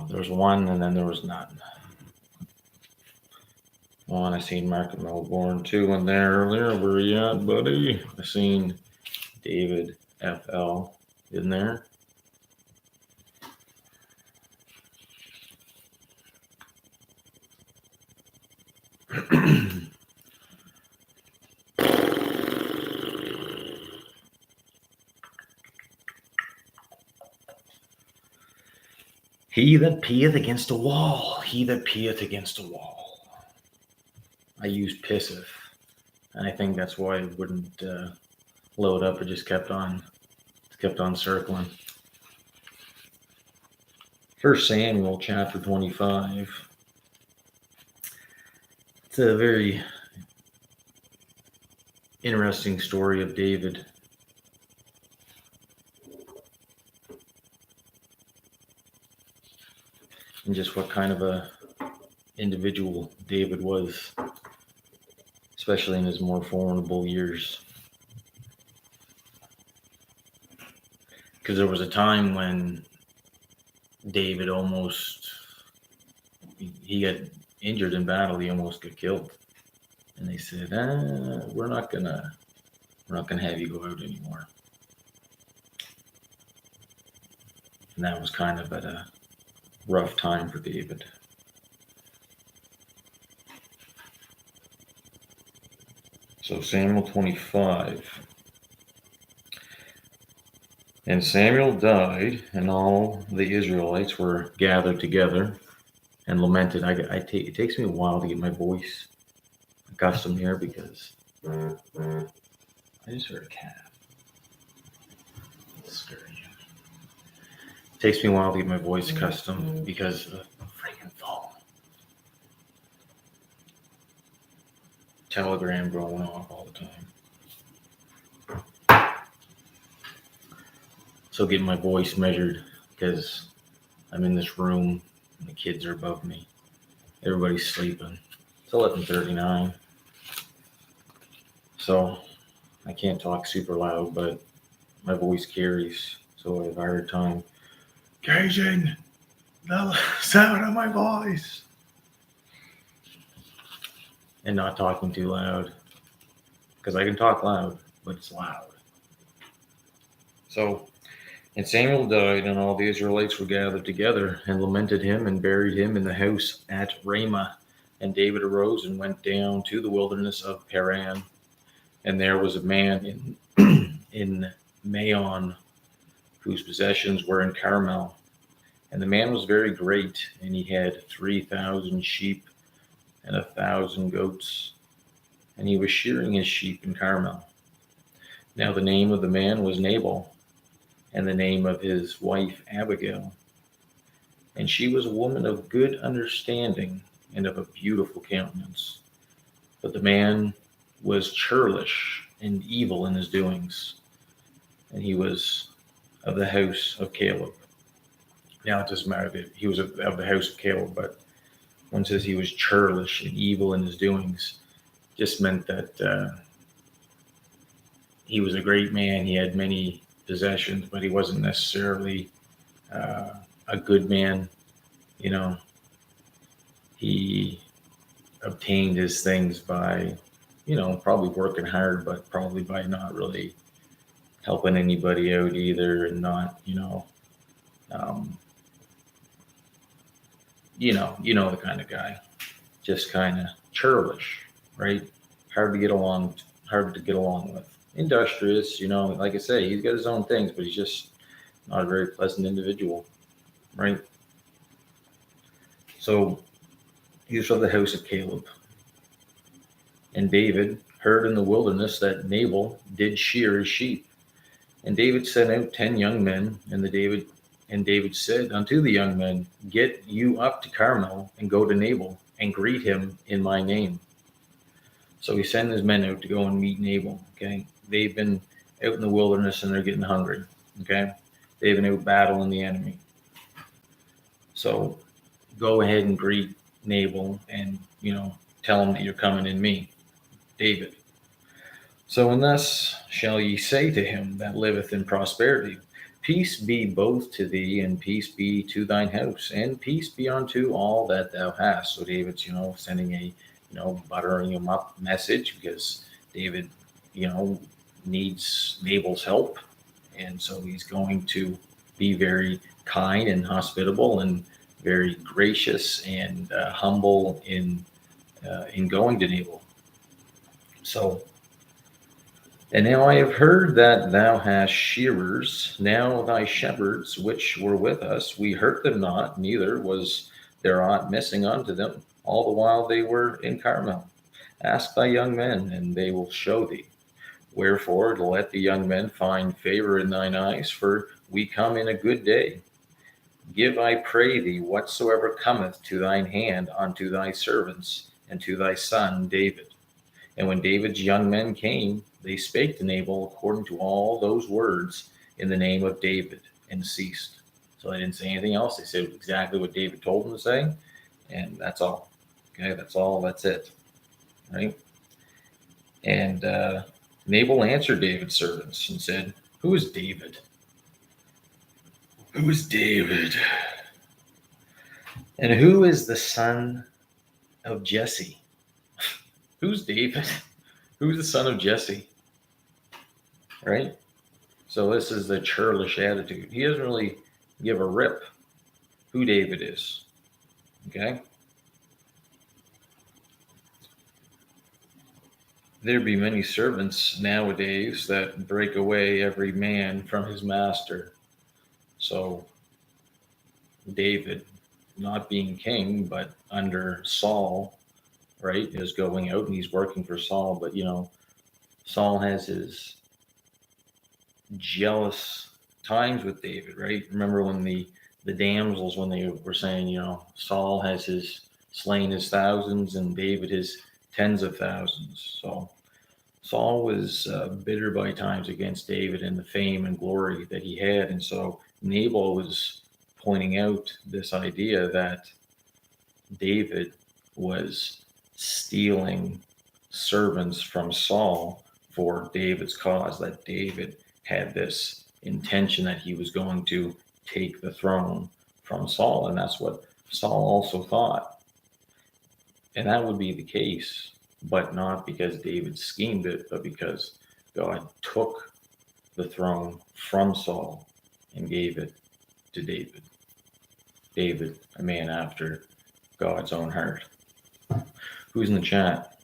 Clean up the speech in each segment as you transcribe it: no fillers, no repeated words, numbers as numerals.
There was one and then there was none. One, I seen Mark Melbourne, two in there earlier. Where you at, buddy? I seen David FL in there. He that peeth against a wall, he that peeth against a wall. I used pisseth, and I think that's why it wouldn't load up. It just kept on circling. 1 Samuel chapter 25. It's a very interesting story of David. And just what kind of a individual David was, especially in his more formidable years. Because there was a time when David he got injured in battle. He almost got killed, and they said, "We're not gonna have you go out anymore." And that was kind of at a rough time for David. So Samuel 25. And Samuel died, and all the Israelites were gathered together and lamented. It takes me a while to get my voice accustomed here because I just heard a cat. It's scary. It takes me a while to get my voice accustomed because of the freaking phone. Telegram going off all the time. So getting my voice measured because I'm in this room and the kids are above me. Everybody's sleeping. It's 11:39. So I can't talk super loud, but my voice carries. So I have a hard time gauging the sound of my voice and not talking too loud. Because I can talk loud, but it's loud. So, and Samuel died, and all the Israelites were gathered together and lamented him and buried him in the house at Ramah. And David arose and went down to the wilderness of Paran. And there was a man in Maon whose possessions were in Carmel. And the man was very great, and he had 3,000 sheep and 1,000 goats. And he was shearing his sheep in Carmel. Now the name of the man was Nabal, and the name of his wife Abigail. And she was a woman of good understanding and of a beautiful countenance. But the man was churlish and evil in his doings, and he was of the house of Caleb. Now it doesn't matter that he was of the house of Caleb, but when it says he was churlish and evil in his doings, just meant that he was a great man. He had many possessions, but he wasn't necessarily a good man. You know, he obtained his things by, probably working hard, but probably by not really helping anybody out either, and not, the kind of guy, just kind of churlish, right? Hard to get along with. Industrious, like I say, he's got his own things, but he's just not a very pleasant individual, right? So he was of the house of Caleb. And David heard in the wilderness that Nabal did shear his sheep. And David sent out 10 young men, and David said unto the young men, Get you up to Carmel and go to Nabal and greet him in my name. So he sent his men out to go and meet Nabal. Okay, they've been out in the wilderness and they're getting hungry. Okay, they've been out battling the enemy. So go ahead and greet Nabal and tell him that you're coming in me, David. So, and thus shall ye say to him that liveth in prosperity, Peace be both to thee, and peace be to thine house, and peace be unto all that thou hast. So David's, sending a, buttering him up message, because David, needs Nabal's help. And so he's going to be very kind and hospitable and very gracious and humble in going to Nabal. So, and now I have heard that thou hast shearers. Now thy shepherds which were with us, we hurt them not, neither was there aught missing unto them, all the while they were in Carmel. Ask thy young men, and they will show thee. Wherefore let the young men find favor in thine eyes, for we come in a good day. Give, I pray thee, whatsoever cometh to thine hand unto thy servants, and to thy son David. And when David's young men came, they spake to Nabal according to all those words in the name of David, and ceased. So they didn't say anything else. They said exactly what David told them to say, and that's all. Okay, that's all. That's it. Right? And Nabal answered David's servants and said, Who is David? Who is David? And who is the son of Jesse? Who's David? Who's the son of Jesse? Right? So this is the churlish attitude. He doesn't really give a rip who David is. Okay? There be many servants nowadays that break away every man from his master. So David, not being king, but under Saul, right, is going out and he's working for Saul. But, Saul has his jealous times with David, right? Remember when the damsels, when they were saying, Saul has slain his thousands and David his tens of thousands. So Saul was bitter by times against David and the fame and glory that he had. And so Nabal was pointing out this idea that David was stealing servants from Saul for David's cause, that David had this intention that he was going to take the throne from Saul. And that's what Saul also thought. And that would be the case, but not because David schemed it, but because God took the throne from Saul and gave it to David. David, a man after God's own heart. Who's in the chat?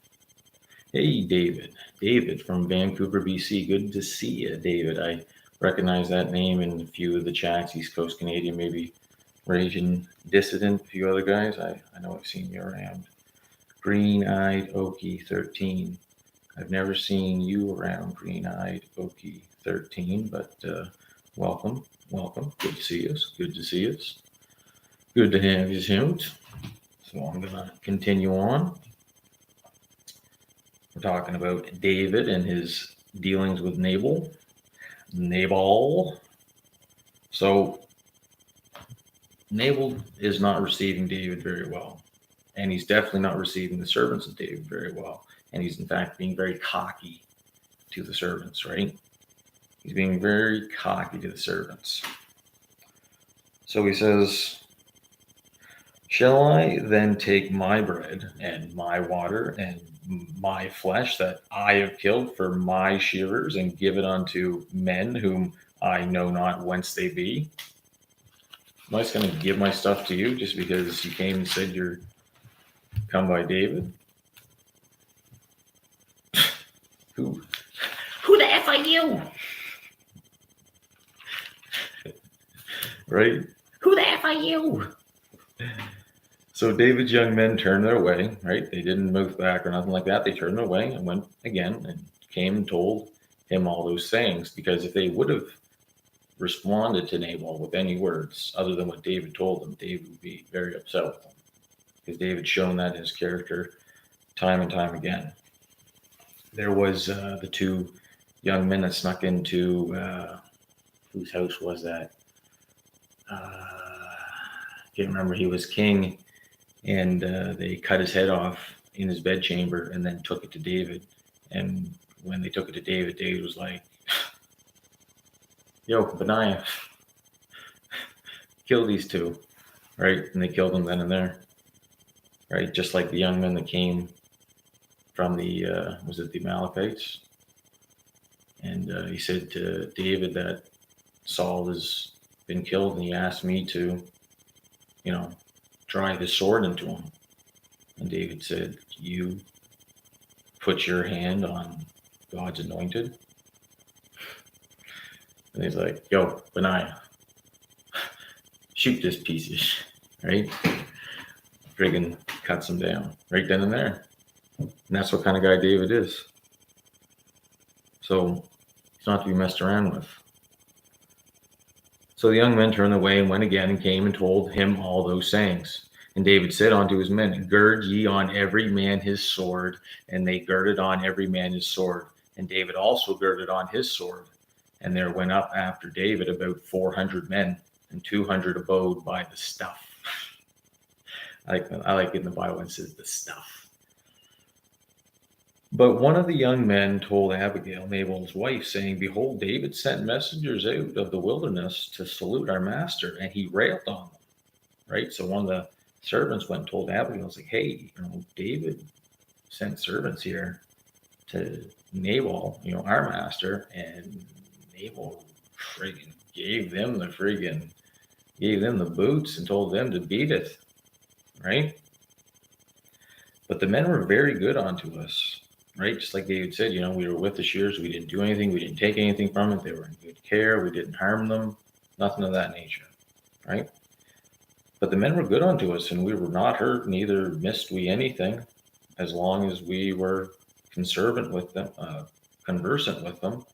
Hey, David. David from Vancouver, BC. Good to see you, David. I recognize that name in a few of the chats. East Coast Canadian, maybe Raging Dissident, a few other guys. I know I've seen you around. Green-Eyed Okie 13. I've never seen you around, Green-Eyed Okie 13, but welcome. Good to see us. Good to have you out. So I'm going to continue on. We're talking about David and his dealings with Nabal. So Nabal is not receiving David very well. And he's definitely not receiving the servants of David very well. And he's in fact being very cocky to the servants, right? He's being very cocky to the servants. So he says, Shall I then take my bread and my water and my flesh that I have killed for my shearers and give it unto men whom I know not whence they be? Am I just going to give my stuff to you just because you came and said you're come by David? Who the F are you? Right? Who the F are you? So David's young men turned their way, right? They didn't move back or nothing like that. They turned their way and went again and came and told him all those things. Because if they would have responded to Nabal with any words other than what David told them, David would be very upset with them. Because David's shown that in his character time and time again. There was the two young men that snuck into, whose house was that? Can't remember. He was king, and they cut his head off in his bedchamber and then took it to David. And when they took it to David, David was like, yo, Benaiah, kill these two, right? And they killed them then and there, right? Just like the young men that came from the, was it the Amalekites? And he said to David that Saul has been killed, and he asked me to, drive his sword into him. And David said, you put your hand on God's anointed? And he's like, yo, Benaiah, shoot this piece of shit, right? Friggin' cuts him down right then and there. And that's what kind of guy David is. So he's not to be messed around with. So the young men turned away and went again and came and told him all those sayings. And David said unto his men, gird ye on every man his sword. And they girded on every man his sword. And David also girded on his sword. And there went up after David about 400 men, and 200 abode by the stuff. I like in the Bible it says the stuff. But one of the young men told Abigail, Nabal's wife, saying, behold, David sent messengers out of the wilderness to salute our master, and he railed on them. Right? So one of the servants went and told Abigail, was like, hey, David sent servants here to Nabal, our master, and Nabal friggin' gave them the boots and told them to beat it. Right? But the men were very good unto us. Right? Just like David said, we were with the shears. We didn't do anything. We didn't take anything from it. They were in good care. We didn't harm them. Nothing of that nature. Right? But the men were good unto us, and we were not hurt, neither missed we anything, as long as we were conversant with them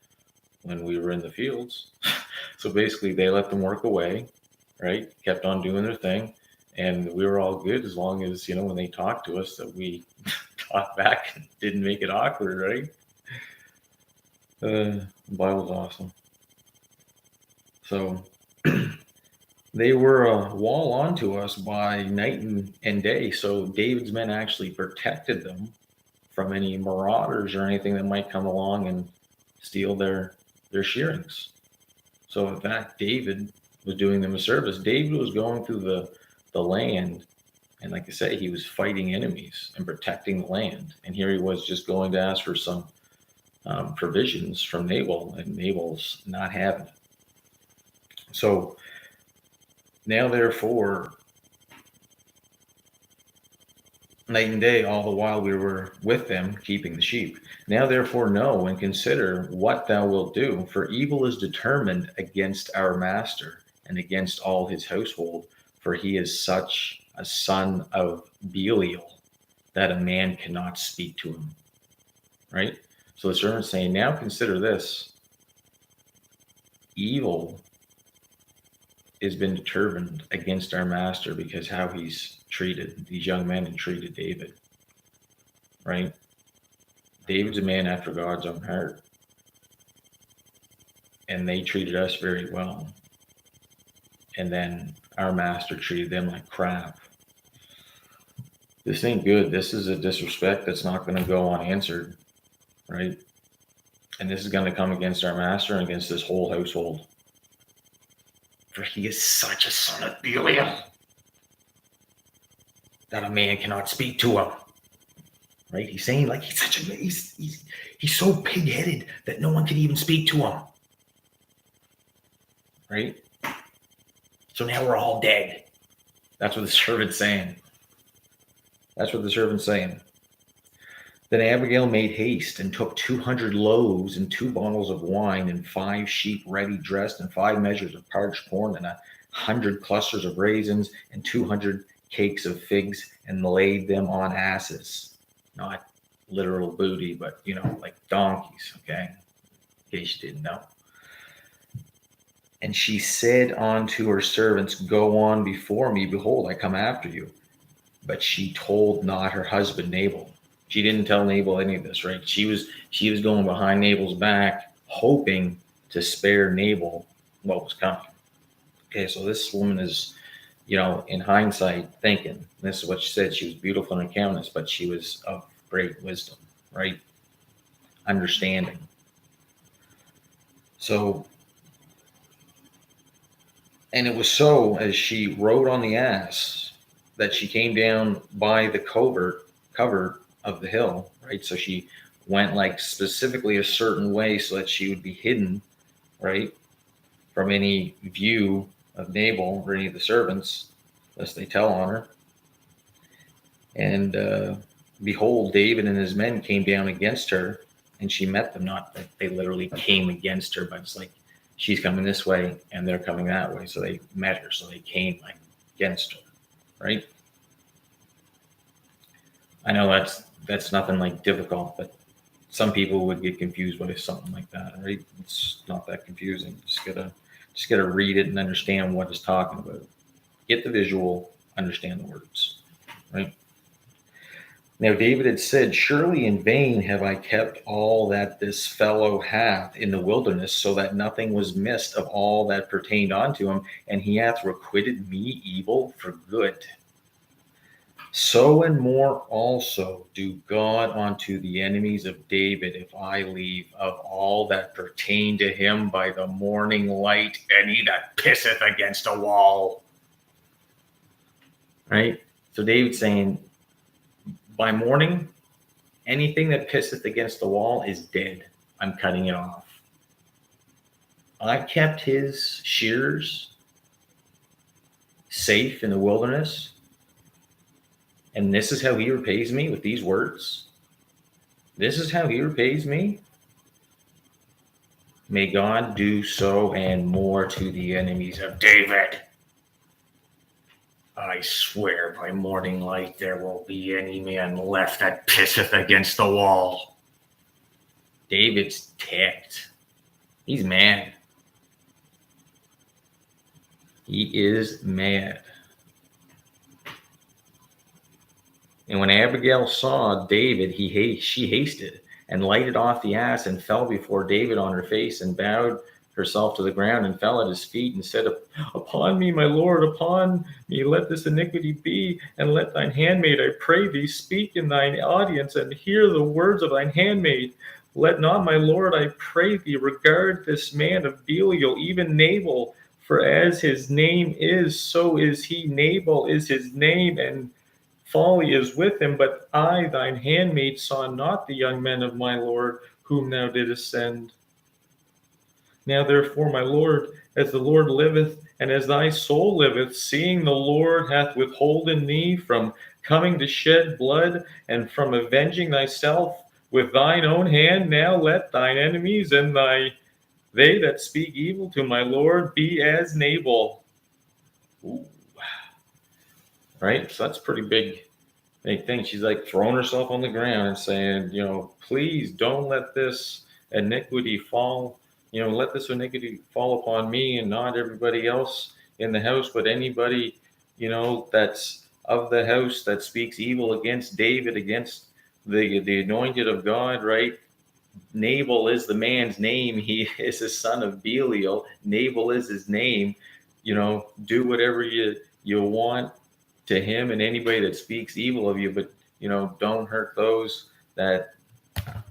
when we were in the fields. So basically, they let them work away, right? Kept on doing their thing, and we were all good as long as, when they talked to us, that we talked back and didn't make it awkward, right? The Bible's awesome. So they were a wall onto us by night and day. So David's men actually protected them from any marauders or anything that might come along and steal their shearings. So in fact, David was doing them a service. David was going through the land, and like I say, he was fighting enemies and protecting the land. And here he was just going to ask for some provisions from Nabal, and Nabal's not having it. So now, therefore, night and day, all the while we were with them, keeping the sheep. Now, therefore, know and consider what thou wilt do, for evil is determined against our master and against all his household, for he is such a son of Belial that a man cannot speak to him. Right? So the servant's saying, now consider this. Evil has been determined against our master because how he's treated these young men and treated David. Right? David's a man after God's own heart. And they treated us very well. And then our master treated them like crap. This ain't good. This is a disrespect that's not going to go unanswered. Right? And this is going to come against our master and against this whole household. For he is such a son of Belial that a man cannot speak to him. Right? He's saying like he's so pig-headed that no one can even speak to him. Right? So now we're all dead. That's what the servant's saying. That's what the servant's saying. Then Abigail made haste and took 200 loaves and 2 bottles of wine and 5 sheep ready dressed and 5 measures of parched corn and 100 clusters of raisins and 200 cakes of figs and laid them on asses. Not literal booty, but, like donkeys, okay? In case you didn't know. And she said unto her servants, go on before me. Behold, I come after you. But she told not her husband Nabal. She didn't tell Nabal any of this, right? She was going behind Nabal's back, hoping to spare Nabal what was coming. Okay, so this woman is, in hindsight, thinking, this is what she said, she was beautiful in her countenance, but she was of great wisdom, right? Understanding. So, and it was so, as she rode on the ass, that she came down by the cover of the hill, right? So she went like specifically a certain way so that she would be hidden, right, from any view of Nabal or any of the servants, lest they tell on her. And behold, David and his men came down against her, and she met them. Not that they literally came against her, but it's like she's coming this way and they're coming that way. So they met her. So they came like against her, right? I know that's nothing like difficult, but some people would get confused by something like that, right? It's not that confusing. Just gotta read it and understand what it's talking about. Get the visual, understand the words, right? Now David had said, surely in vain have I kept all that this fellow hath in the wilderness, so that nothing was missed of all that pertained unto him, and he hath requited me evil for good. So and more also do God unto the enemies of David, if I leave of all that pertain to him by the morning light, any that pisseth against a wall. Right? So David's saying, by morning, anything that pisseth against the wall is dead. I'm cutting it off. I kept his shears safe in the wilderness. And this is how he repays me with these words. This is how he repays me. May God do so and more to the enemies of David. I swear by morning light there won't be any man left that pisseth against the wall. David's ticked. He's mad. He is mad. And when Abigail saw David, she hasted and lighted off the ass and fell before David on her face and bowed herself to the ground and fell at his feet and said, upon me, my Lord, upon me, let this iniquity be, and let thine handmaid, I pray thee, speak in thine audience and hear the words of thine handmaid. Let not, my Lord, I pray thee, regard this man of Belial, even Nabal, for as his name is, so is he. Nabal is his name, and folly is with him. But I, thine handmaid, saw not the young men of my Lord, whom thou didst send. Now therefore, my Lord, as the Lord liveth, and as thy soul liveth, seeing the Lord hath withholden thee from coming to shed blood, and from avenging thyself with thine own hand, now let thine enemies and they that speak evil to my Lord be as Nabal. Ooh. Right? So that's a pretty big thing. She's like throwing herself on the ground and saying, please don't let this iniquity fall. Let this iniquity fall upon me and not everybody else in the house, but anybody, that's of the house that speaks evil against David, against the anointed of God, right? Nabal is the man's name. He is a son of Belial. Nabal is his name. Do whatever you want to him and anybody that speaks evil of you, but, don't hurt those that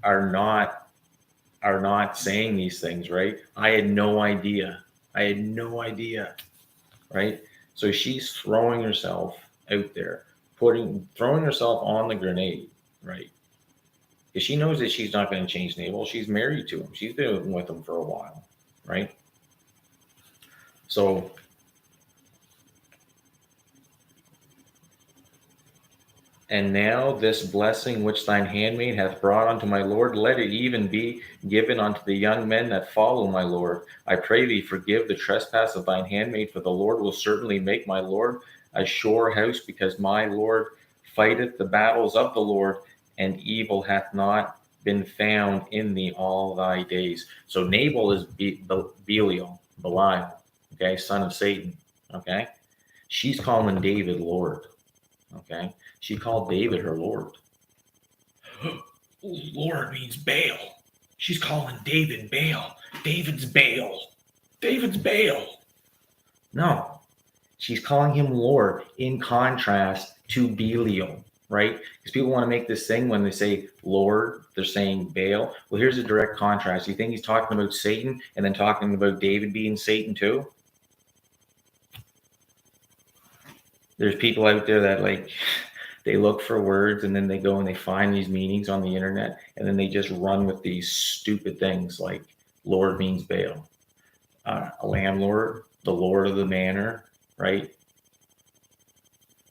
are not saying these things, right? I had no idea, right? So she's throwing herself out there, throwing herself on the grenade, right? Because she knows that she's not going to change Nabal. She's married to him. She's been with him for a while, right? So and now this blessing which thine handmaid hath brought unto my Lord, let it even be given unto the young men that follow my Lord. I pray thee, forgive the trespass of thine handmaid, for the Lord will certainly make my Lord a sure house, because my Lord fighteth the battles of the Lord, and evil hath not been found in thee all thy days. So Nabal is Belial, okay, son of Satan, okay? She's calling David Lord, okay? She called David her Lord. Lord means Baal. She's calling David Baal. David's Baal. David's Baal. No, she's calling him Lord in contrast to Belial, right? Because people want to make this thing when they say Lord, they're saying Baal. Well, here's a direct contrast. You think he's talking about Satan and then talking about David being Satan too? There's people out there that they look for words and then they go and they find these meanings on the internet and then they just run with these stupid things like Lord means Baal, a landlord, the Lord of the manor, right?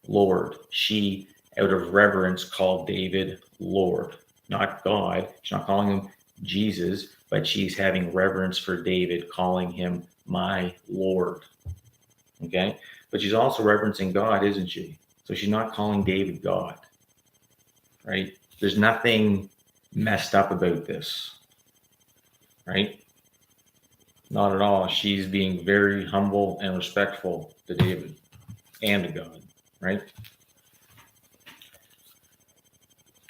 Lord. She, out of reverence, called David Lord, not God. She's not calling him Jesus, but she's having reverence for David, calling him my Lord. Okay? But she's also reverencing God, isn't she? So she's not calling David God, right? There's nothing messed up about this, right? Not at all. She's being very humble and respectful to David and to God, right?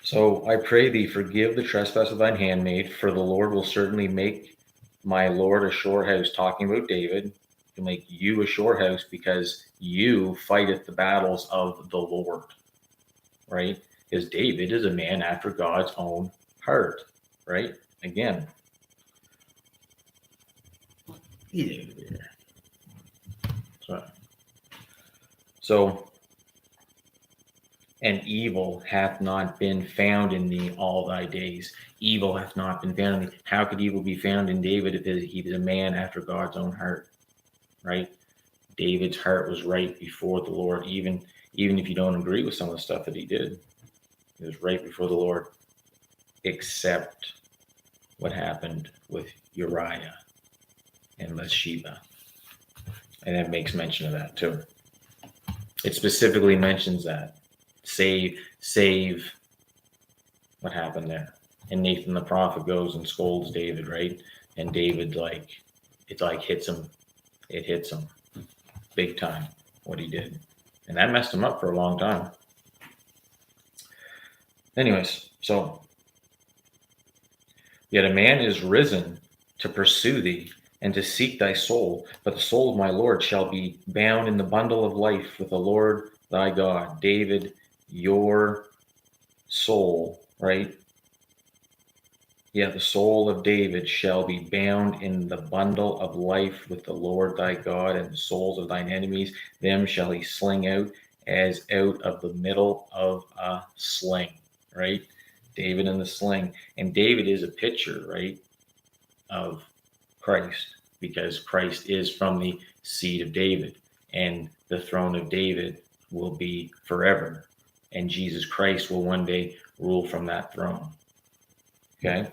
So I pray thee, forgive the trespass of thine handmaid, for the Lord will certainly make my Lord a sure house. Talking about David, to make you a sure house, because you fighteth the battles of the Lord, right? Because David is a man after God's own heart, right? Again. So, and evil hath not been found in thee all thy days. Evil hath not been found in thee. How could evil be found in David if he was a man after God's own heart, right? David's heart was right before the Lord, even if you don't agree with some of the stuff that he did. It was right before the Lord, except what happened with Uriah and Bathsheba. And it makes mention of that too. It specifically mentions that. Save what happened there. And Nathan the prophet goes and scolds David, right? And David, it hits him. It hits him big time, what he did. And that messed him up for a long time. Anyways, so, yet a man is risen to pursue thee and to seek thy soul, but the soul of my Lord shall be bound in the bundle of life with the Lord thy God. David, your soul, right? Yeah, the soul of David shall be bound in the bundle of life with the Lord thy God, and the souls of thine enemies, them shall he sling out as out of the middle of a sling, right? David in the sling. And David is a picture, right, of Christ, because Christ is from the seed of David, and the throne of David will be forever, and Jesus Christ will one day rule from that throne. Okay?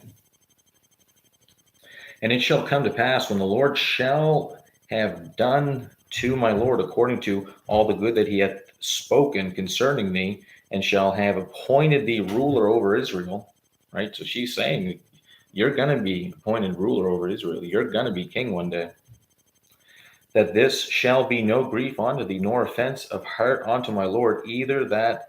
And it shall come to pass, when the Lord shall have done to my Lord according to all the good that he hath spoken concerning me, and shall have appointed thee ruler over Israel, right? So she's saying, you're going to be appointed ruler over Israel. You're going to be king one day. That this shall be no grief unto thee, nor offense of heart unto my Lord, either that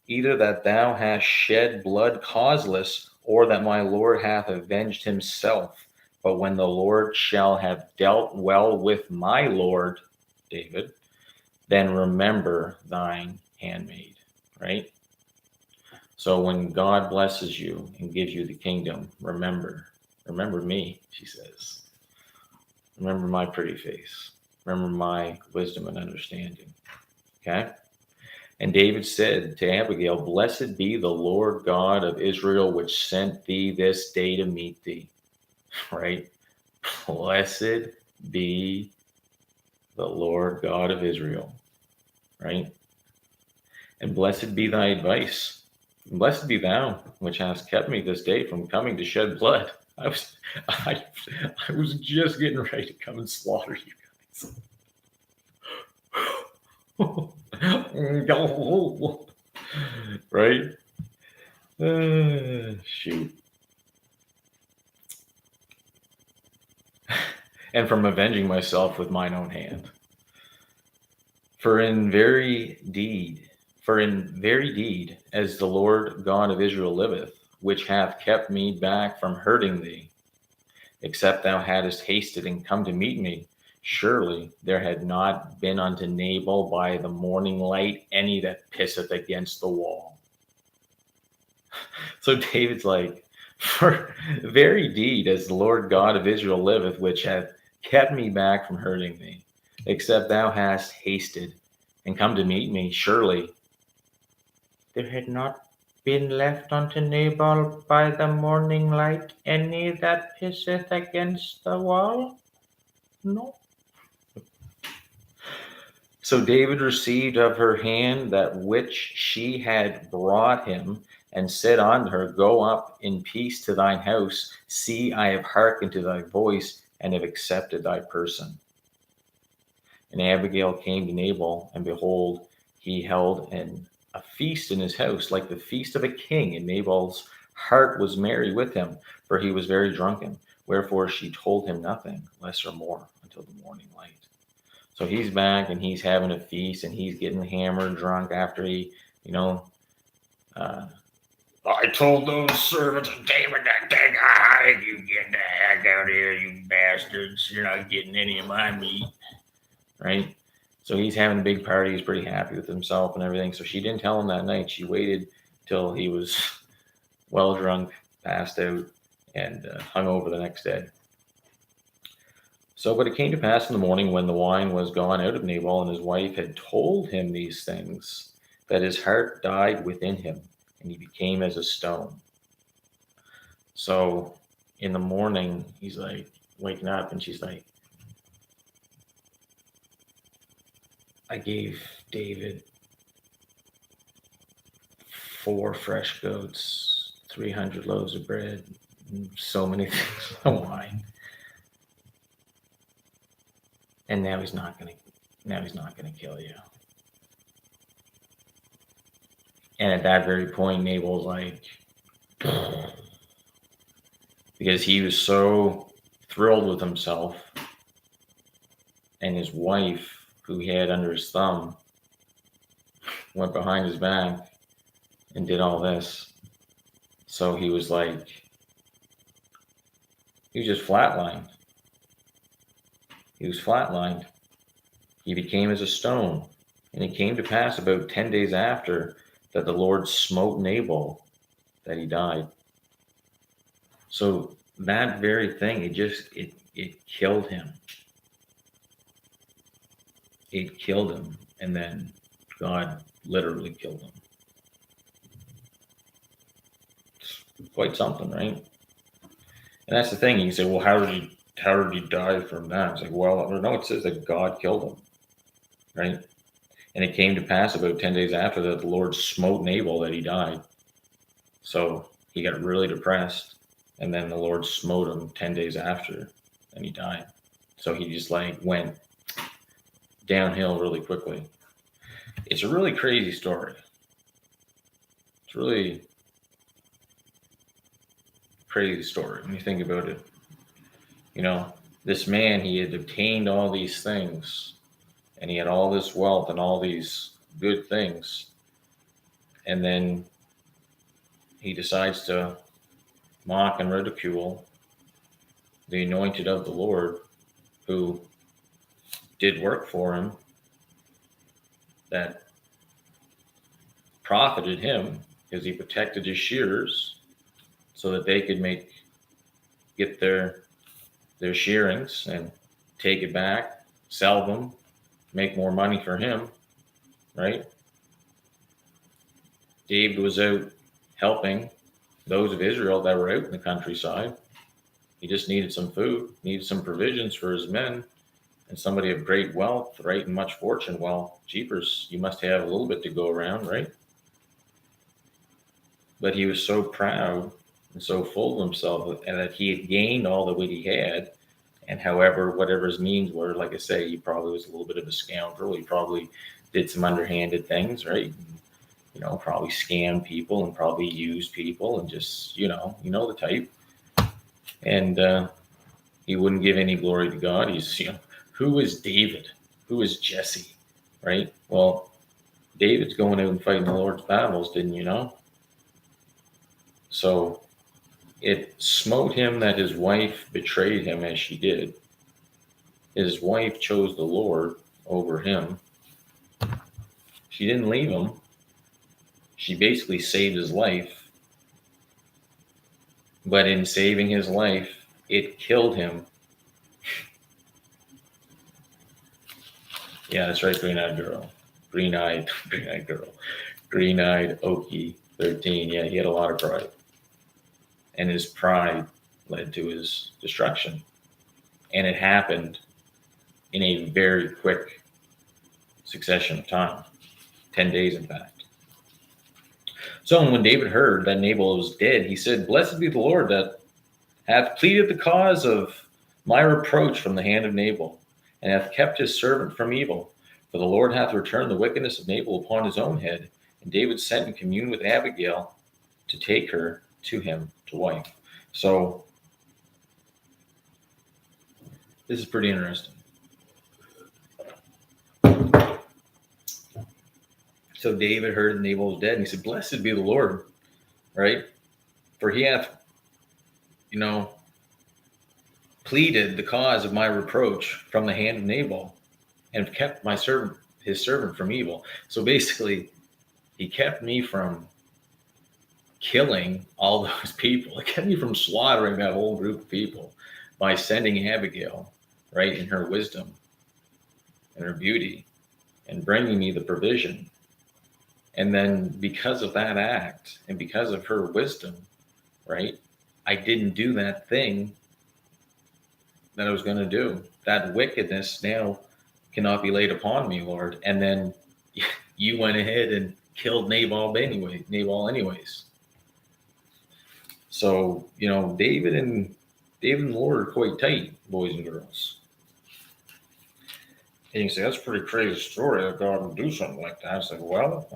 thou hast shed blood causeless, or that my Lord hath avenged himself. But when the Lord shall have dealt well with my Lord, David, then remember thine handmaid, right? So when God blesses you and gives you the kingdom, remember me, she says. Remember my pretty face. Remember my wisdom and understanding. Okay? And David said to Abigail, blessed be the Lord God of Israel, which sent thee this day to meet thee. Right? Blessed be the Lord God of Israel. Right? And blessed be thy advice. And blessed be thou, which hast kept me this day from coming to shed blood. I was just getting ready to come and slaughter you guys. Right? Shoot. And from avenging myself with mine own hand. For in very deed, for in very deed, as the Lord God of Israel liveth, which hath kept me back from hurting thee, except thou hadst hasted and come to meet me, surely there had not been unto Nabal by the morning light any that pisseth against the wall. So David's like, for very deed, as the Lord God of Israel liveth, which hath kept me back from hurting thee, except thou hast hasted and come to meet me, surely there had not been left unto Nabal by the morning light any that pisseth against the wall? No. So David received of her hand that which she had brought him, and said unto her, Go up in peace to thine house. See, I have hearkened to thy voice, and have accepted thy person. And Abigail came to Nabal, and behold, he held a feast in his house, like the feast of a king. And Nabal's heart was merry with him, for he was very drunken. Wherefore she told him nothing, less or more, until the morning light. So he's back, and he's having a feast, and he's getting hammered drunk after he, I told those servants of David that thing, you get the heck out of here, you bastards. You're not getting any of my meat. Right? So he's having a big party. He's pretty happy with himself and everything. So she didn't tell him that night. She waited till he was well drunk, passed out, and hung over the next day. So, but it came to pass in the morning, when the wine was gone out of Nabal, and his wife had told him these things, that his heart died within him, and he became as a stone. So in the morning, he's like waking up, and she's like, I gave David 4 fresh goats, 300 loaves of bread, and so many things of wine. And now he's not gonna kill you. And at that very point, Nabal's like, because he was so thrilled with himself, and his wife, who he had under his thumb, went behind his back and did all this. So he was like, he was just flatlined. He was flatlined. He became as a stone. And it came to pass about 10 days after that the Lord smote Nabal, that he died. So that very thing, it killed him. It killed him, and then God literally killed him. It's quite something, right? And that's the thing. You say, well, how did he die from that? It's like, well, no, it says that God killed him, right? And it came to pass about 10 days after that the Lord smote Nabal, that he died. So he got really depressed, and then the Lord smote him 10 days after, and he died. So he just like went downhill really quickly. It's a really crazy story. It's really crazy story when you think about it. This man, he had obtained all these things, and he had all this wealth and all these good things, and then he decides to mock and ridicule the anointed of the Lord, who did work for him, that profited him because he protected his shearers so that they could get their shearings and take it back, sell them, make more money for him, right? David was out helping those of Israel that were out in the countryside. He just needed some food, needed some provisions for his men. And somebody of great wealth, right, and much fortune, well, jeepers, you must have a little bit to go around, right? But he was so proud and so full of himself, and that he had gained all that he had. And whatever his means were, like I say, he probably was a little bit of a scoundrel. He probably did some underhanded things, right? Probably scam people and probably use people and just, the type. And he wouldn't give any glory to God. He's, who is David? Who is Jesse? Right? Well, David's going out and fighting the Lord's battles, didn't you know? So it smote him that his wife betrayed him as she did. His wife chose the Lord over him. She didn't leave him. She basically saved his life. But in saving his life, it killed him. Yeah, that's right, green-eyed girl. Green-eyed girl. Green-eyed Okie, 13. Yeah, he had a lot of pride. And his pride led to his destruction. And it happened in a very quick succession of time. 10 days, in fact. So when David heard that Nabal was dead, he said, "Blessed be the Lord that hath pleaded the cause of my reproach from the hand of Nabal, and hath kept his servant from evil. For the Lord hath returned the wickedness of Nabal upon his own head." And David sent and communed with Abigail to take her to him to wife. So this is pretty interesting. So David heard that Nabal was dead, and he said, "Blessed be the Lord," right? "For he hath, pleaded the cause of my reproach from the hand of Nabal, and kept my servant, his servant, from evil." So basically, he kept me from killing all those people. It kept me from slaughtering that whole group of people by sending Abigail, right, in her wisdom and her beauty, and bringing me the provision. And then because of that act and because of her wisdom, right, I didn't do that thing that I was going to do. That wickedness now cannot be laid upon me, Lord. And then you went ahead and killed Nabal anyways. So, David and the Lord are quite tight, boys and girls. And you say, that's a pretty crazy story that God would do something like that. I said, well,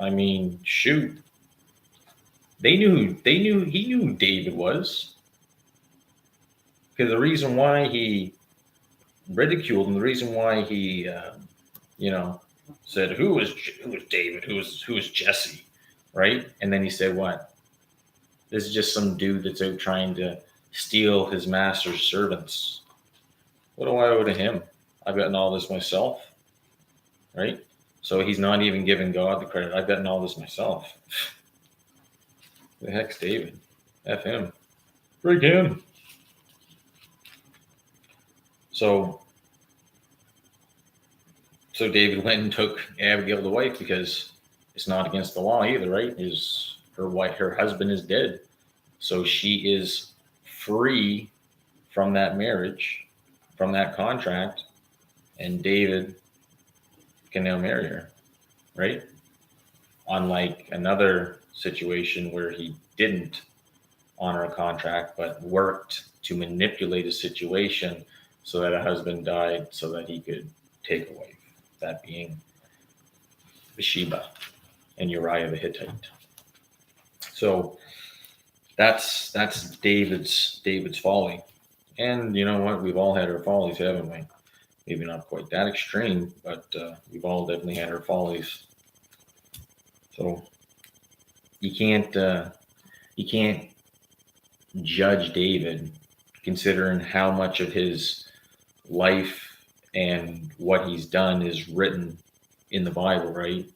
shoot. He knew who David was. Because the reason why he ridiculed him, the reason why he, said, who is David? Who is Jesse? Right? And then he said, what? This is just some dude that's out trying to steal his master's servants. What do I owe to him? I've gotten all this myself. Right? So he's not even giving God the credit. I've gotten all this myself. The heck's David? F him. Break him. So David went and took Abigail to wife because it's not against the law either, right? Her husband is dead. So she is free from that marriage, from that contract, and David can now marry her, right? Unlike another situation where he didn't honor a contract, but worked to manipulate a situation so that a husband died so that he could take a wife, that being Bathsheba and Uriah the Hittite. So that's David's folly. And you know what? We've all had our follies, haven't we? Maybe not quite that extreme, but we've all definitely had our follies. So you can't judge David considering how much of his life and what he's done is written in the Bible, right?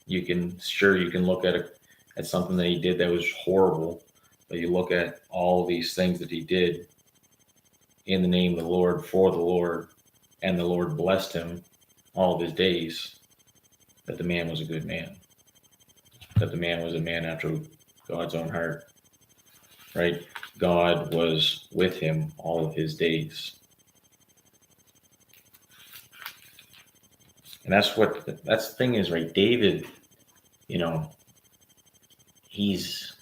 You can look at something that he did that was horrible, but you look at all these things that he did in the name of the Lord, for the Lord, and the Lord blessed him all of his days, that the man was a good man, that the man was a man after God's own heart, right? God was with him all of his days. And that's the thing is, right? David, he's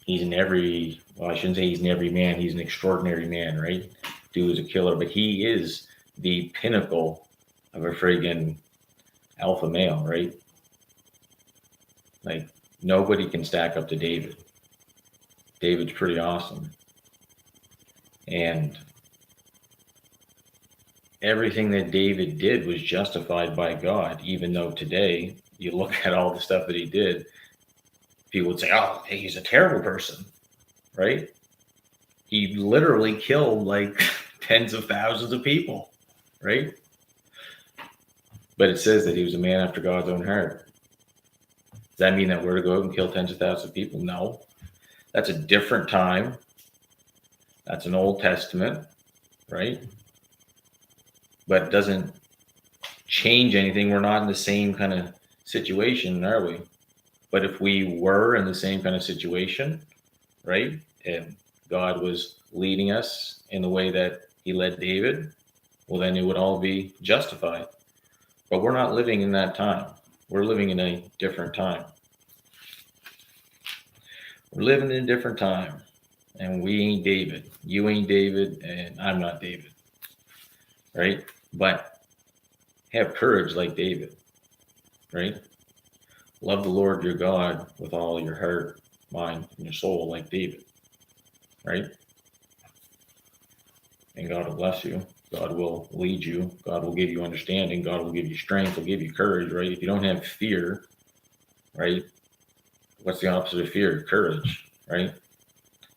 in every, well, I shouldn't say he's in every man. He's an extraordinary man, right? Dude is a killer, but he is the pinnacle of a friggin' alpha male, right? Like, nobody can stack up to David. David's pretty awesome. And everything that David did was justified by God, even though today you look at all the stuff that he did, people would say, oh, hey, he's a terrible person, right? He literally killed like tens of thousands of people, right? But it says that he was a man after God's own heart. Does that mean that we're to go out and kill tens of thousands of people? No. That's a different time. That's an Old Testament, right? But it doesn't change anything. We're not in the same kind of situation, are we? But if we were in the same kind of situation, right, and God was leading us in the way that he led David, well, then it would all be justified. But we're not living in that time. We're living in a different time. We're living in a different time. And we ain't David. You ain't David, and I'm not David. Right? But have courage like David. Right? Love the Lord your God with all your heart, mind, and your soul like David. Right? And God will bless you. God will lead you. God will give you understanding. God will give you strength. He'll give you courage, right? If you don't have fear, right? What's the opposite of fear? Courage, right?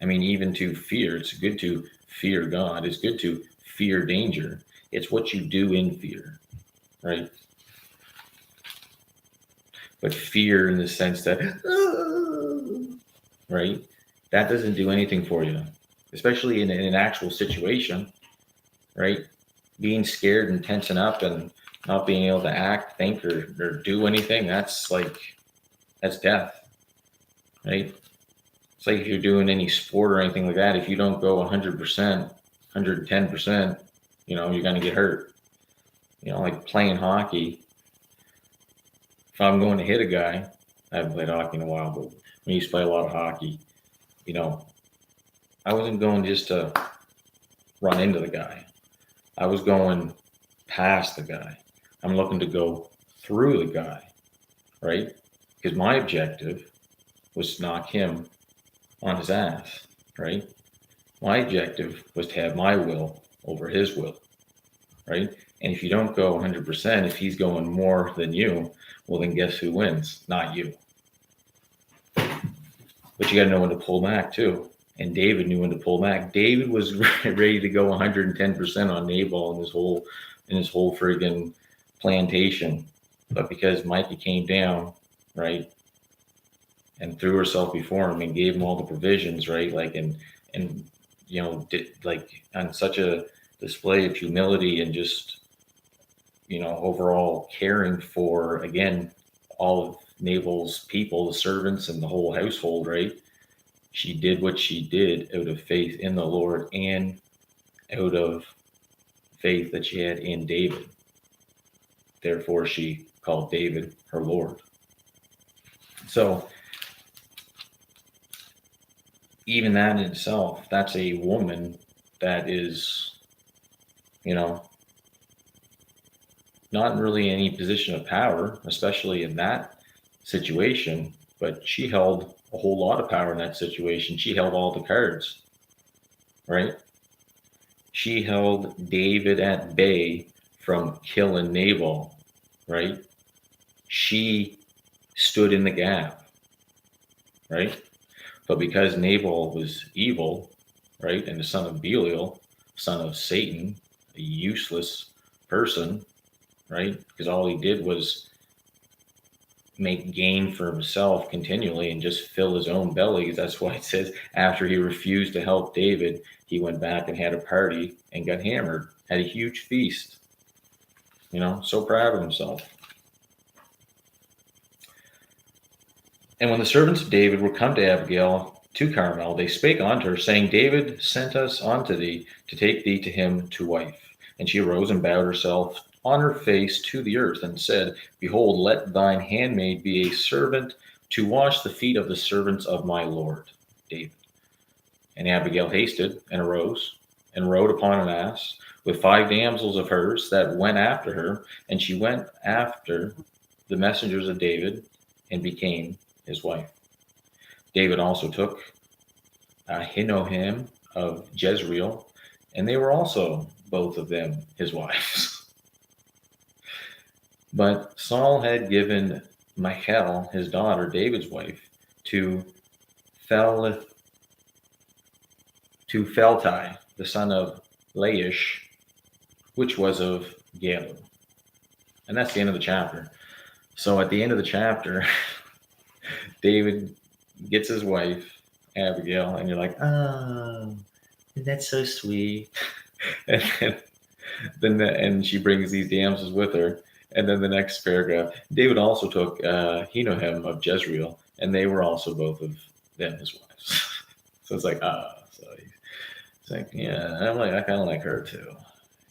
I mean, even to fear, it's good to fear God. It's good to fear danger. It's what you do in fear, right? But fear in the sense that, right? That doesn't do anything for you, especially in an actual situation, right? Being scared and tensing up and not being able to act, think, or do anything, that's death, right? It's like if you're doing any sport or anything like that, if you don't go 100%, 110%, you're going to get hurt. Like playing hockey. If I'm going to hit a guy, I haven't played hockey in a while, but when I used to play a lot of hockey, I wasn't going just to run into the guy. I was going past the guy. I'm looking to go through the guy, right? Because my objective was to knock him on his ass, right? My objective was to have my will over his will, right? And if you don't go 100%, if he's going more than you, well, then guess who wins? Not you. But you got to know when to pull back too. And David knew when to pull back. David was ready to go 110% on Nabal and his whole friggin' plantation. But because Micah came down, right, and threw herself before him and gave him all the provisions, right, did on such a display of humility and just overall caring for, again, all of Nabal's people, the servants and the whole household, right? She did what she did out of faith in the Lord and out of faith that she had in David. Therefore, she called David her Lord. So, even that in itself, that's a woman that is, not in really any position of power, especially in that situation, but she held a whole lot of power in that situation. She held all the cards, right? She held David at bay from killing Nabal, right? She stood in the gap, right? But because Nabal was evil, right, and the son of Belial, son of Satan, a useless person, right? Because all he did was make gain for himself continually and just fill his own belly. That's why it says after he refused to help David, he went back and had a party and got hammered, had a huge feast. So proud of himself. And when the servants of David were come to Abigail to Carmel, they spake unto her, saying, David sent us unto thee to take thee to him to wife. And she arose and bowed herself on her face to the earth and said, Behold, let thine handmaid be a servant to wash the feet of the servants of my Lord David. And Abigail hasted and arose and rode upon an ass with 5 damsels of hers that went after her, and she went after the messengers of David and became his wife. David also took Ahinoam of Jezreel, and they were also both of them his wives. But Saul had given Michal, his daughter, David's wife, to Pheltai, the son of Laish, which was of Galum. And that's the end of the chapter. So at the end of the chapter, David gets his wife, Abigail, and you're like, oh, that's so sweet. And then she brings these damsels with her. And then the next paragraph, David also took Hinoam of Jezreel, and they were also both of them his wives. So it's like, so it's like, yeah, I kind of like her too.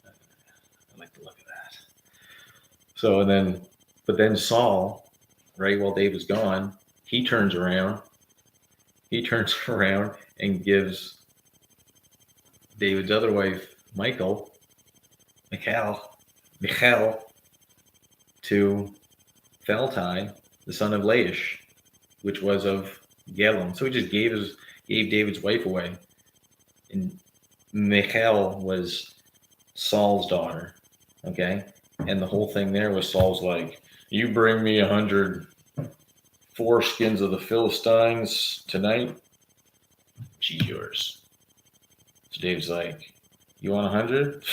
I like the look of that. So but then Saul, right, while David's gone, he turns around and gives David's other wife, Michal, to Pheltai, the son of Laish, which was of Galum. So he just gave David's wife away. And Michal was Saul's daughter. Okay? And the whole thing there was Saul's like, you bring me 100 foreskins of the Philistines tonight, she's yours. So David's like, you want 100?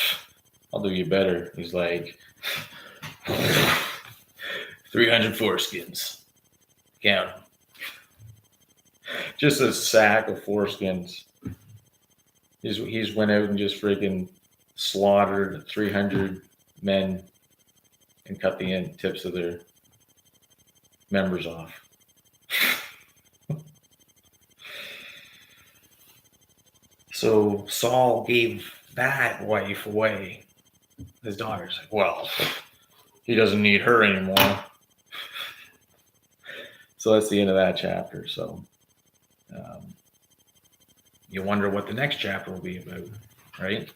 I'll do you better. He's like, 300 foreskins. Count them. Just a sack of foreskins. He's went out and just freaking slaughtered 300 men and cut the tips of their members off. So Saul gave that wife away. His daughter's like, well, he doesn't need her anymore. So that's the end of that chapter. So you wonder what the next chapter will be about, right?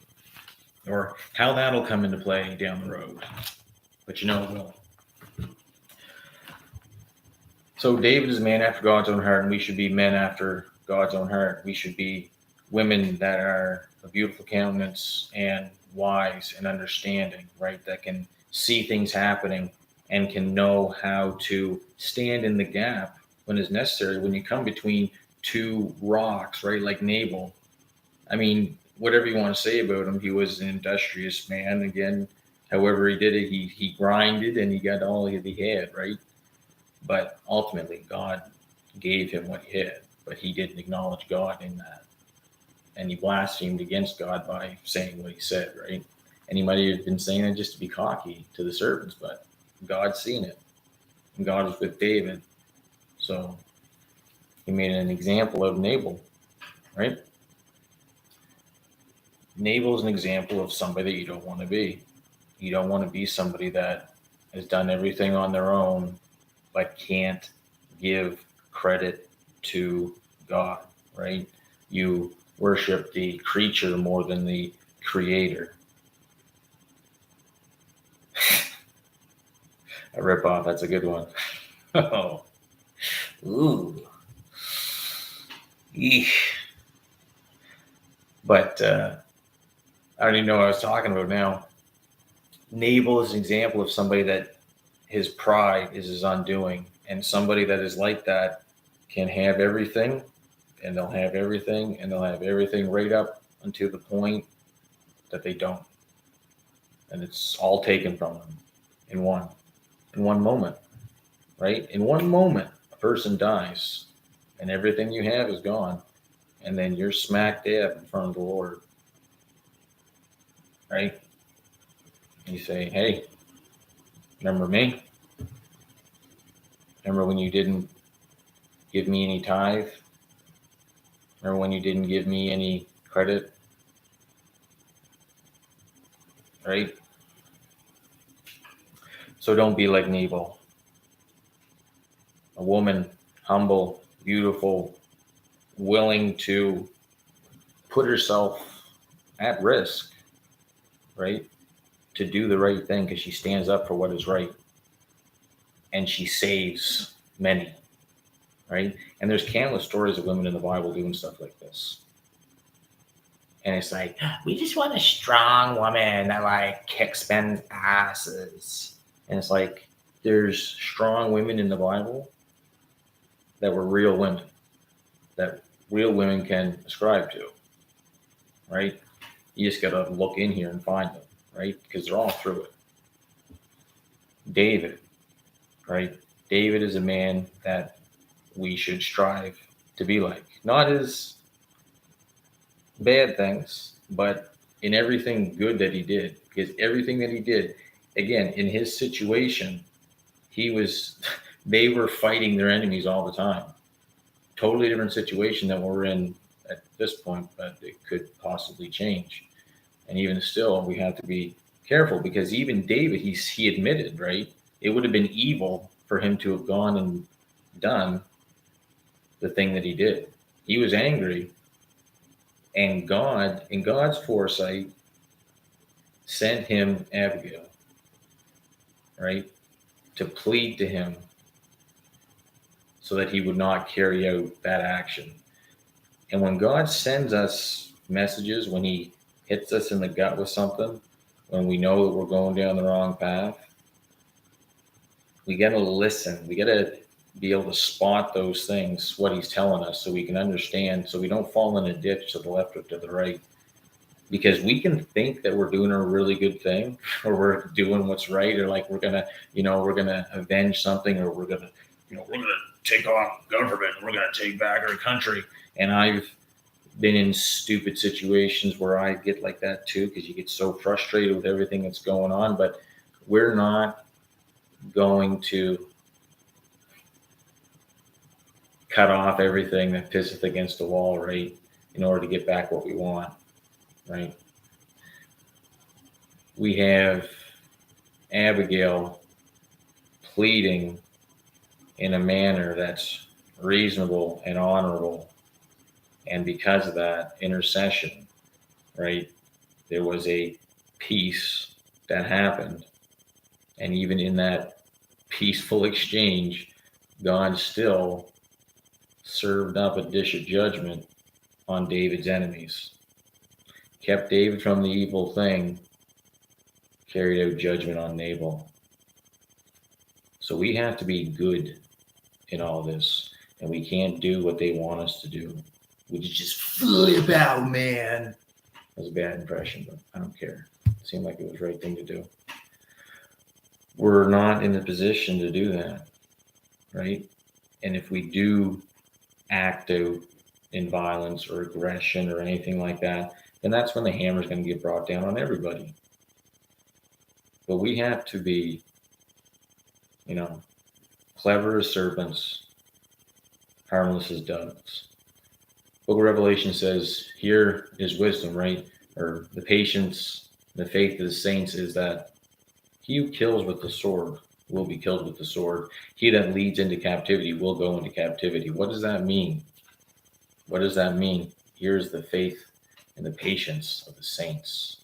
Or how that'll come into play down the road. But you know it will. So David is a man after God's own heart, and we should be men after God's own heart. We should be women that are a beautiful countenance and wise and understanding, right? That can see things happening and can know how to stand in the gap when it's necessary. When you come between two rocks, right? Like Nabal. I mean, whatever you want to say about him, he was an industrious man. Again, however he did it, he grinded and he got all he had, right? But ultimately, God gave him what he had, but he didn't acknowledge God in that. And he blasphemed against God by saying what he said, right? And he might have been saying it just to be cocky to the servants, but God's seen it. And God was with David. So he made an example of Nabal, right? Nabal is an example of somebody that you don't want to be. You don't want to be somebody that has done everything on their own, but can't give credit to God, right? You worship the creature more than the creator. A ripoff, that's a good one. Oh. Ooh. Eesh. But I don't even know what I was talking about now. Nabal is an example of somebody that his pride is his undoing. And somebody that is like that can have everything, and they'll have everything, and they'll have everything right up until the point that they don't. And it's all taken from them in one moment, right? In one moment, a person dies, and everything you have is gone. And then you're smack dab in front of the Lord, right? And you say, hey, remember me? Remember when you didn't give me any tithe? Remember when you didn't give me any credit? Right? So don't be like Nabal. A woman, humble, beautiful, willing to put herself at risk, right, to do the right thing because she stands up for what is right and she saves many, right? And there's countless stories of women in the Bible doing stuff like this. And it's like, we just want a strong woman that like kicks men's asses. And it's like, there's strong women in the Bible that were real women, that real women can ascribe to, right? You just got to look in here and find them, right? Because they're all through it. David, right? David is a man that we should strive to be like. Not his bad things, but in everything good that he did. Because everything that he did, again, in his situation, they were fighting their enemies all the time. Totally different situation than we're in at this point, but it could possibly change. And even still, we have to be careful because even David, he admitted, right? It would have been evil for him to have gone and done the thing that he did. He was angry, and God, in God's foresight, sent him Abigail, right, to plead to him so that he would not carry out that action. And when God sends us messages, when he hits us in the gut with something, when we know that we're going down the wrong path, we got to listen. We got to be able to spot those things, what he's telling us, so we can understand, so we don't fall in a ditch to the left or to the right. Because we can think that we're doing a really good thing, or we're doing what's right, or like we're gonna avenge something, or we're gonna take on government, we're gonna take back our country. And I've been in stupid situations where I get like that too, because you get so frustrated with everything that's going on. But we're not going to cut off everything that pisseth against the wall, right, in order to get back what we want, right? We have Abigail pleading in a manner that's reasonable and honorable. And because of that intercession, right, there was a peace that happened. And even in that peaceful exchange, God still served up a dish of judgment on David's enemies, kept David from the evil thing, carried out judgment on Nabal. So we have to be good in all this, and we can't do what they want us to do. We just flip out, man. That was a bad impression, but I don't care. It seemed like it was the right thing to do. We're not in a position to do that, right? And if we do act out in violence or aggression or anything like that, then that's when the hammer's going to get brought down on everybody. But we have to be, clever as serpents, harmless as doves. Book of Revelation says, here is wisdom, right? Or the patience, the faith of the saints is that he who kills with the sword will be killed with the sword. He that leads into captivity will go into captivity. What does that mean? What does that mean? Here's the faith and the patience of the saints.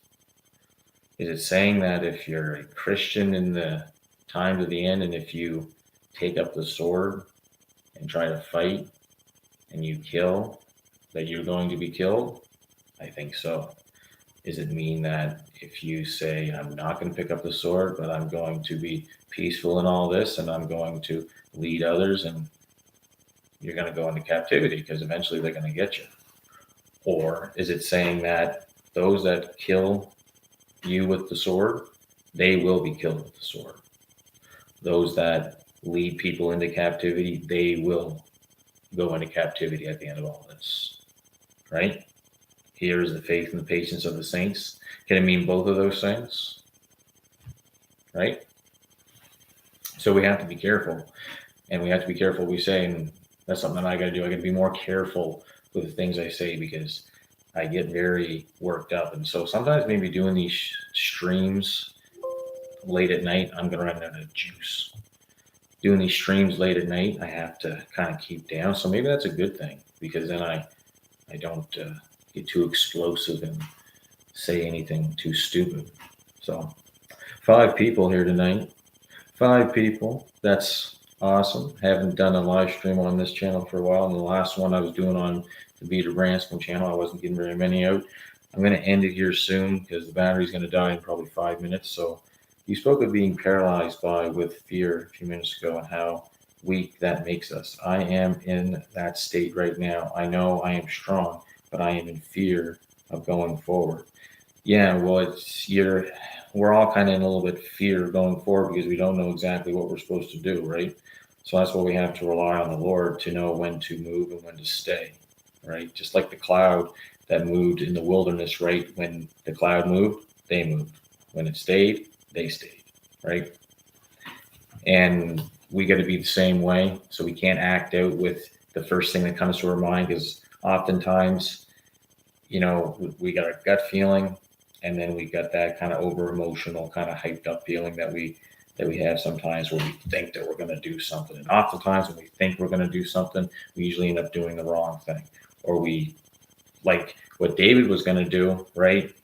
Is it saying that if you're a Christian in the time to the end, and if you take up the sword and try to fight and you kill, that you're going to be killed? I think so. Does it mean that if you say, I'm not going to pick up the sword, but I'm going to be peaceful in all this, and I'm going to lead others, and you're going to go into captivity because eventually they're going to get you? Or is it saying that those that kill you with the sword, they will be killed with the sword? Those that lead people into captivity, they will go into captivity at the end of all this, right? Here is the faith and the patience of the saints. Can it mean both of those things? Right? So we have to be careful. And we have to be careful what we say. And that's something that I got to do. I got to be more careful with the things I say because I get very worked up. And so sometimes maybe doing these streams late at night, I'm going to run out of juice. Doing these streams late at night, I have to kind of keep down. So maybe that's a good thing because then I don't get too explosive and say anything too stupid. So 5 people here tonight. 5 people. That's awesome. Haven't done a live stream on this channel for a while. And the last one I was doing on the Peter Branscombe channel, I wasn't getting very many out. I'm going to end it here soon because the battery's going to die in probably 5 minutes. So you spoke of being paralyzed with fear a few minutes ago and how weak that makes us. I am in that state right now. I know I am strong, but I am in fear of going forward. Yeah, well, we're all kind of in a little bit of fear going forward because we don't know exactly what we're supposed to do, right? So that's why we have to rely on the Lord to know when to move and when to stay, right? Just like the cloud that moved in the wilderness, right? When the cloud moved, they moved. When it stayed, they stayed, right? And we got to be the same way. So we can't act out with the first thing that comes to our mind because oftentimes, we got a gut feeling and then we got that kind of over emotional, kind of hyped up feeling that we have sometimes where we think that we're going to do something. And oftentimes when we think we're going to do something, we usually end up doing the wrong thing. Or we, like what David was going to do, right?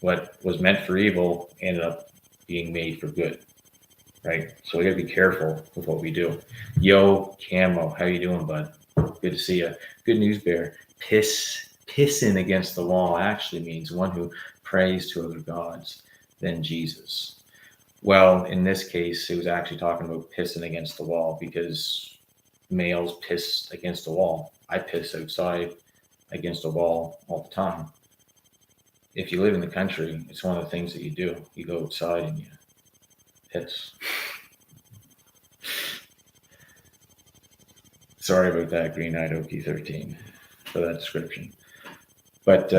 What was meant for evil ended up being made for good, right? So we got to be careful with what we do. Yo, Camo, how you doing, bud? Good to see you. Good news, Bear. Pissing against the wall actually means one who prays to other gods than Jesus. Well, in this case, it was actually talking about pissing against the wall because males piss against the wall. I piss outside against a wall all the time. If you live in the country, it's one of the things that you do. You go outside and you piss. Sorry about that, Green-Eyed Okie 13, for that description. But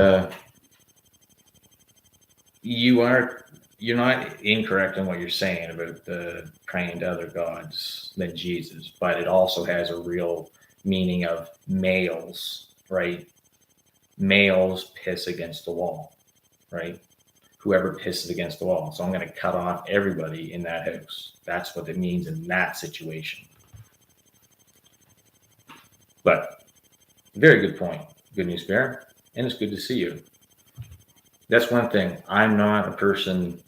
you're not incorrect in what you're saying about the praying to other gods than Jesus, but it also has a real meaning of males, right? Males piss against the wall, right? Whoever pisses against the wall. So I'm going to cut off everybody in that house. That's what it means in that situation. But very good point. Good news, Bear. And it's good to see you. That's one thing. I'm not a person,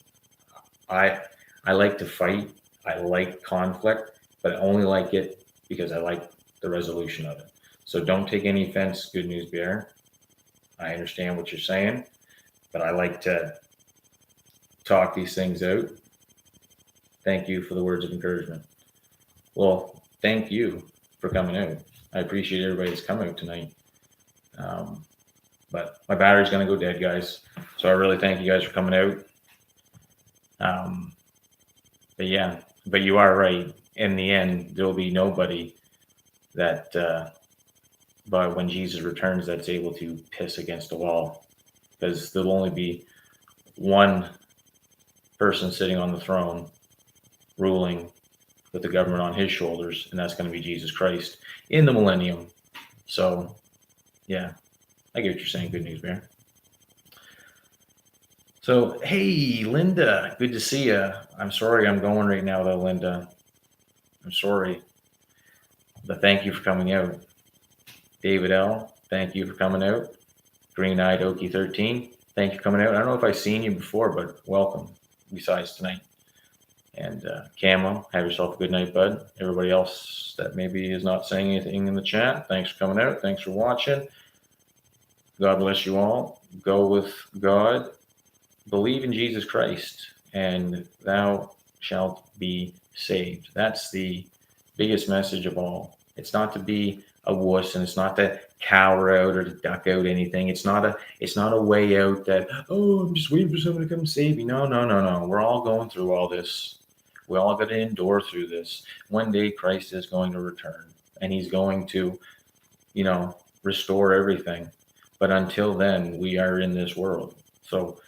I like to fight. I like conflict, but I only like it because I like the resolution of it. So don't take any offense, Good News Bear. I understand what you're saying, but I like to talk these things out. Thank you for the words of encouragement. Well, thank you for coming out. I appreciate everybody that's come out tonight. But my battery's going to go dead, guys. So I really thank you guys for coming out. But you are right. In the end, there will be nobody that, but when Jesus returns, that's able to piss against the wall. Because there'll only be one person sitting on the throne ruling with the government on his shoulders, and that's going to be Jesus Christ in the millennium. So, yeah. I get what you're saying. Good news, Bear. So, hey, Linda, good to see you. I'm sorry I'm going right now, though, Linda. I'm sorry. But thank you for coming out. David L., thank you for coming out. Green-Eyed Okie 13, thank you for coming out. I don't know if I've seen you before, but welcome, besides tonight. And Camo, have yourself a good night, bud. Everybody else that maybe is not saying anything in the chat, thanks for coming out. Thanks for watching. God bless you all. Go with God. Believe in Jesus Christ, and thou shalt be saved. That's the biggest message of all. It's not to be a wuss, and it's not to cower out or to duck out anything. It's not a way out that, oh, I'm just waiting for someone to come save me. No. We're all going through all this. We all got to endure through this. One day Christ is going to return, and he's going to, restore everything. But until then, we are in this world. So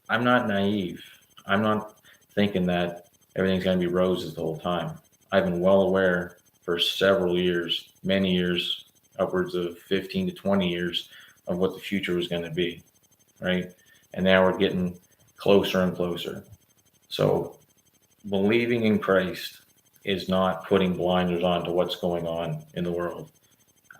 I'm not naive. I'm not thinking that everything's going to be roses the whole time. I've been well aware for several years, many years, upwards of 15 to 20 years of what the future was going to be, right? And now we're getting closer and closer. So believing in Christ is not putting blinders on to what's going on in the world.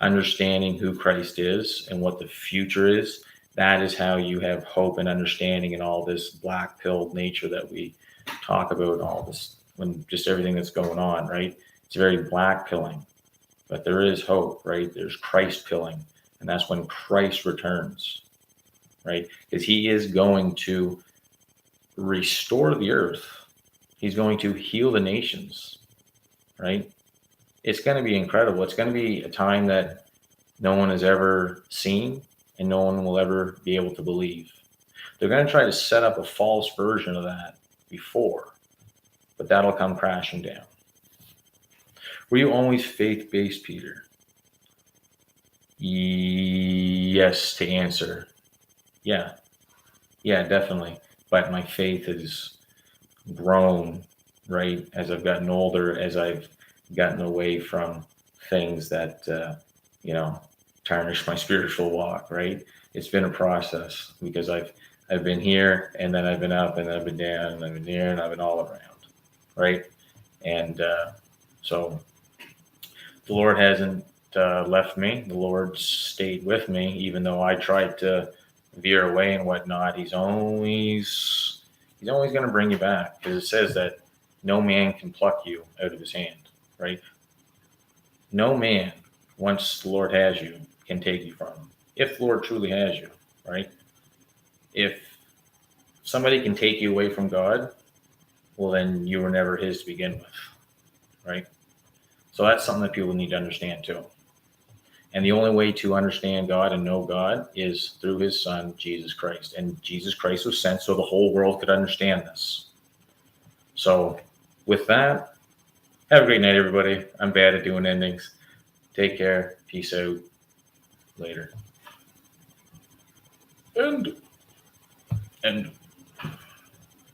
Understanding who Christ is and what the future is That is how you have hope and understanding and all this black pilled nature that we talk about, all this, when just everything that's going on, right? It's very black pilling, but there is hope, right? There's Christ pilling, and that's when Christ returns, right? Because he is going to restore the earth. He's going to heal the nations, right? It's going to be incredible. It's going to be a time that no one has ever seen and no one will ever be able to believe. They're going to try to set up a false version of that before, but that'll come crashing down. Were you always faith-based, Peter? Yes, to answer. Yeah, definitely. But my faith has grown, right, as I've gotten older, as I've gotten away from things that, tarnish my spiritual walk, right? It's been a process because I've been here and then I've been up and I've been down and I've been here and I've been all around, right? And so the Lord hasn't left me. The Lord stayed with me, even though I tried to veer away and whatnot. He's always going to bring you back, because it says that no man can pluck you out of his hand, right? No man, once the Lord has you, can take you from him. If the Lord truly has you, right? If somebody can take you away from God, well, then you were never his to begin with, right? So that's something that people need to understand too. And the only way to understand God and know God is through his son, Jesus Christ. And Jesus Christ was sent so the whole world could understand this. So with that, have a great night, everybody. I'm bad at doing endings. Take care. Peace out. Later. End.